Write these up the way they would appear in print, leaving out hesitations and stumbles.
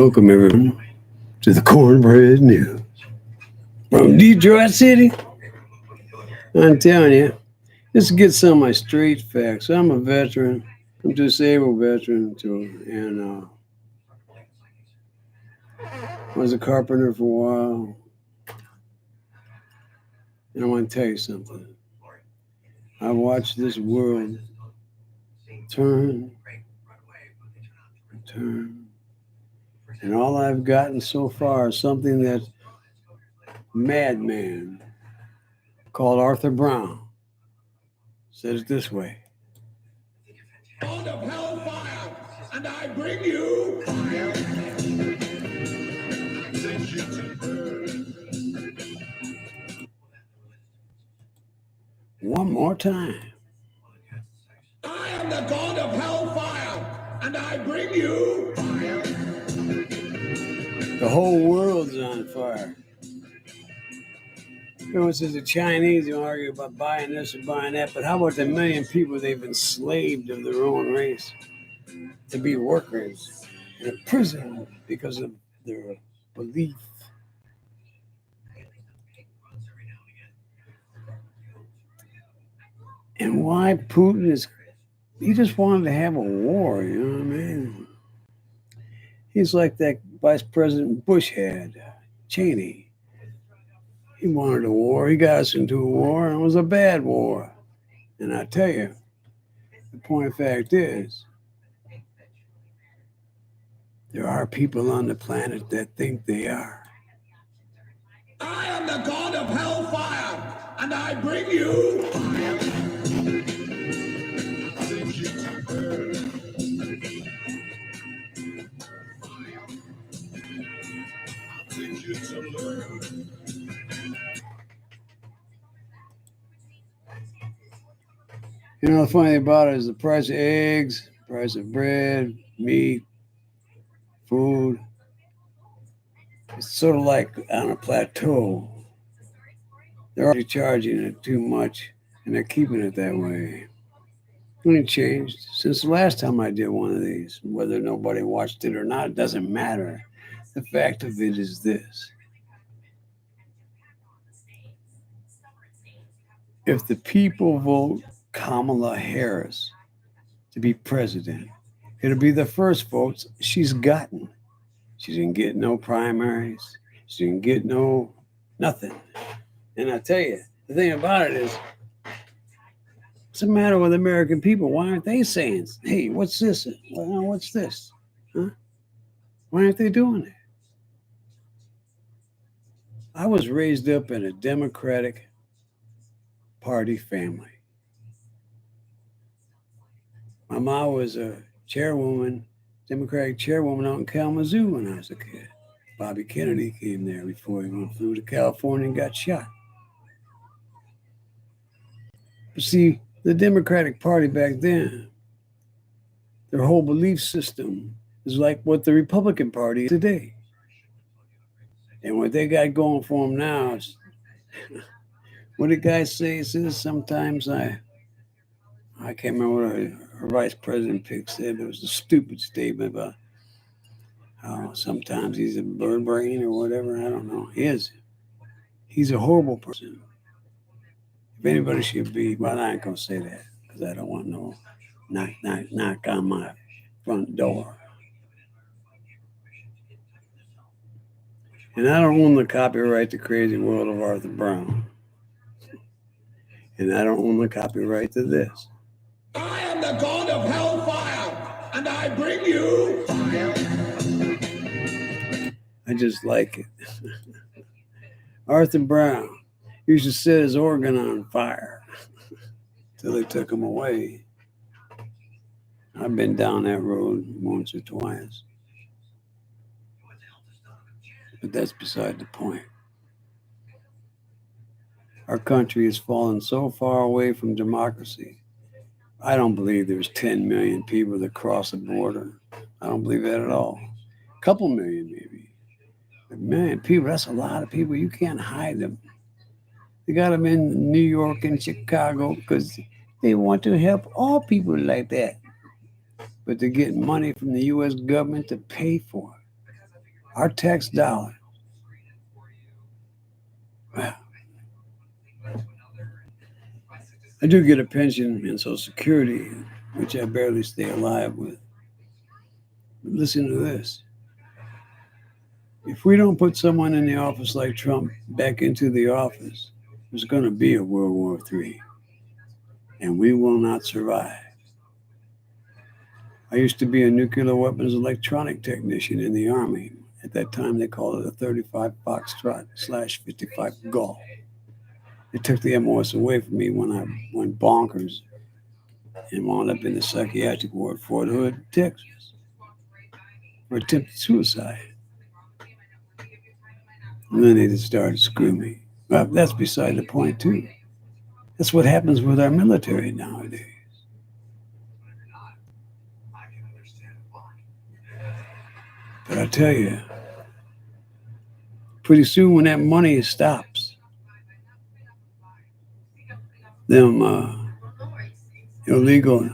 Welcome everyone to the CornBread News from Detroit City. I'm telling you, just to get some of my street facts. I'm a veteran. I'm a disabled veteran too, and I was a carpenter for a while. And I want to tell you something. I watched this world turn, and all I've gotten so far is something that madman called Arthur Brown said it this way. God of hellfire, and I bring you fire. One more time. I am the God of hellfire, and I bring you fire. The whole world's on fire. You know, the Chinese who argue about buying this or buying that, but how about the million people they've enslaved of their own race to be workers in a prison because of their belief? And why Putin is, he just wanted to have a war, you know what I mean? He's like that Vice President Bush had, Cheney. He wanted a war. He got us into a war, and it was a bad war. And I tell you, the point of fact is, there are people on the planet that think they are. I am the God of hellfire, and I bring you fire. You know, the funny thing about it is the price of eggs, price of bread, meat, food, it's sort of like on a plateau. They're already charging it too much, and they're keeping it that way. Nothing changed since the last time I did one of these. Whether nobody watched it or not, it doesn't matter. The fact of it is this. If the people vote Kamala Harris to be president, it'll be the first votes she's gotten. She didn't get no primaries. She didn't get nothing. And I tell you, the thing about it is, what's the matter with American people? Why aren't they saying, hey, what's this? What's this? Huh? Why aren't they doing it? I was raised up in a Democratic Party family. My mom was a chairwoman, Democratic chairwoman out in Kalamazoo when I was a kid. Bobby Kennedy came there before he flew to California and got shot. But see, the Democratic Party back then, their whole belief system is like what the Republican Party is today. And what they got going for them now is, what did guys say? It says sometimes I can't remember what her vice president pick said. It was a stupid statement about how sometimes he's a bird brain or whatever. I don't know. He's a horrible person. If anybody should be, well, I ain't gonna say that because I don't want no knock on my front door. And I don't own the copyright to Crazy World of Arthur Brown. And I don't own the copyright to this. I am the God of hellfire, and I bring you fire. I just like it. Arthur Brown used to set his organ on fire till they took him away. I've been down that road once or twice. But that's beside the point. Our country has fallen so far away from democracy. I don't believe there's 10 million people that cross the border. I don't believe that at all. A couple million maybe. But million people, that's a lot of people. You can't hide them. They got them in New York and Chicago because they want to help all people like that. But they're getting money from the U.S. government to pay for it. our tax dollar. Well, I do get a pension and Social Security, which I barely stay alive with. But listen to this. If we don't put someone in the office like Trump back into the office, there's going to be a World War III, and we will not survive. I used to be a nuclear weapons electronic technician in the Army. At that time, they called it a 35 Foxtrot/55 Golf. They took the MOS away from me when I went bonkers and wound up in the psychiatric ward, Fort Hood, Texas, for attempted suicide. And then they just started screwing me. Well, that's beside the point, too. That's what happens with our military nowadays. But I tell you, pretty soon when that money stops, them illegal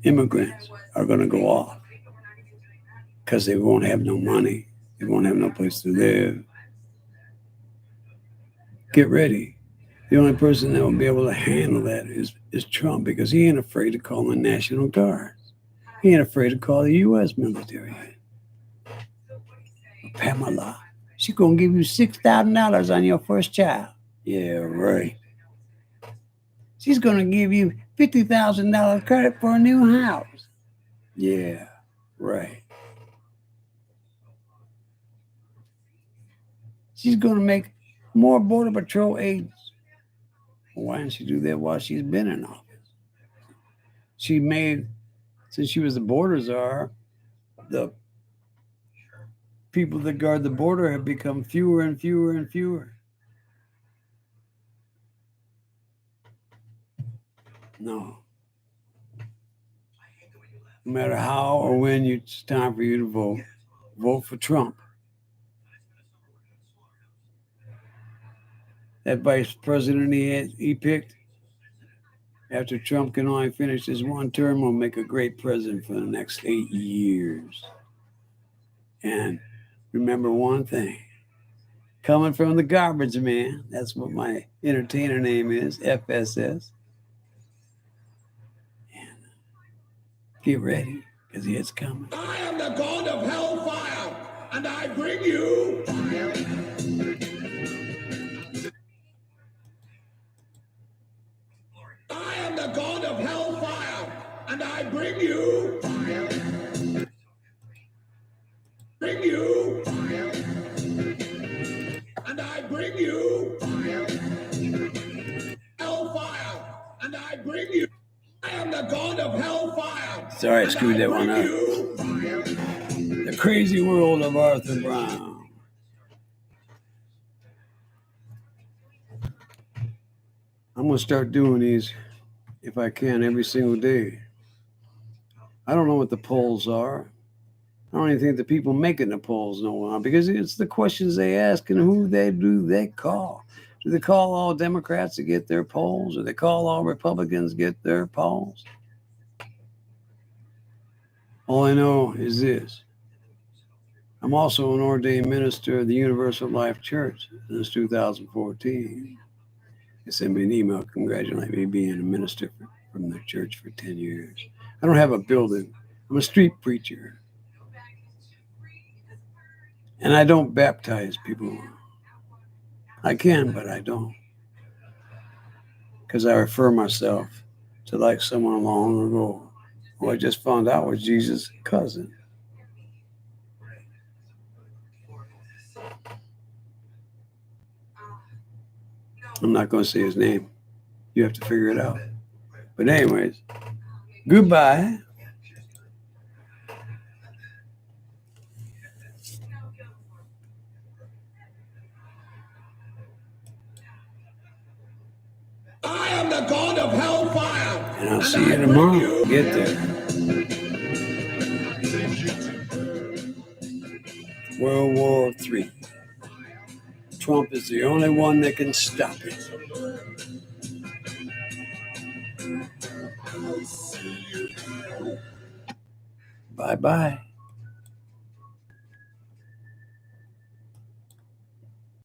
immigrants are going to go off because they won't have no money. They won't have no place to live. Get ready. The only person that will be able to handle that is Trump, because he ain't afraid to call the National Guard. He ain't afraid to call the U.S. military. Pamela, she's going to give you $6,000 on your first child. Yeah, right. She's going to give you $50,000 credit for a new house. Yeah, right. She's going to make more Border Patrol agents. Why didn't she do that while she's been in office? She made, since she was the border czar, the people that guard the border have become fewer and fewer and fewer. No. No matter how or when it's time for you to vote for Trump. That vice president he picked, after Trump can only finish his one term, will make a great president for the next 8 years. And remember one thing, coming from the Garbageman, that's what my entertainer name is, FSS. And get ready, because it's coming. I am the God of hellfire, and I bring you. I am the God of hellfire, and I bring you. Bring you. And I bring you. Hellfire, and I bring you. I am the God of hellfire. Sorry, I screwed that one up. The Crazy World of Arthur Brown. I'm going to start doing these, if I can, every single day. I don't know what the polls are. I don't even think the people making the polls know, because it's the questions they ask and who they call. Do they call all Democrats to get their polls? Do they call all Republicans to get their polls? All I know is this. I'm also an ordained minister of the Universal Life Church since 2014. They sent me an email congratulating me being a minister from the church for 10 years. I don't have a building. I'm a street preacher. And I don't baptize people. I can, but I don't. Because I refer myself to like someone long ago who I just found out was Jesus' cousin. I'm not going to say his name. You have to figure it out. But anyways, goodbye. I am the God of hellfire. And I'll see you tomorrow. Get there. World War III. Trump is the only one that can stop it. Bye-bye.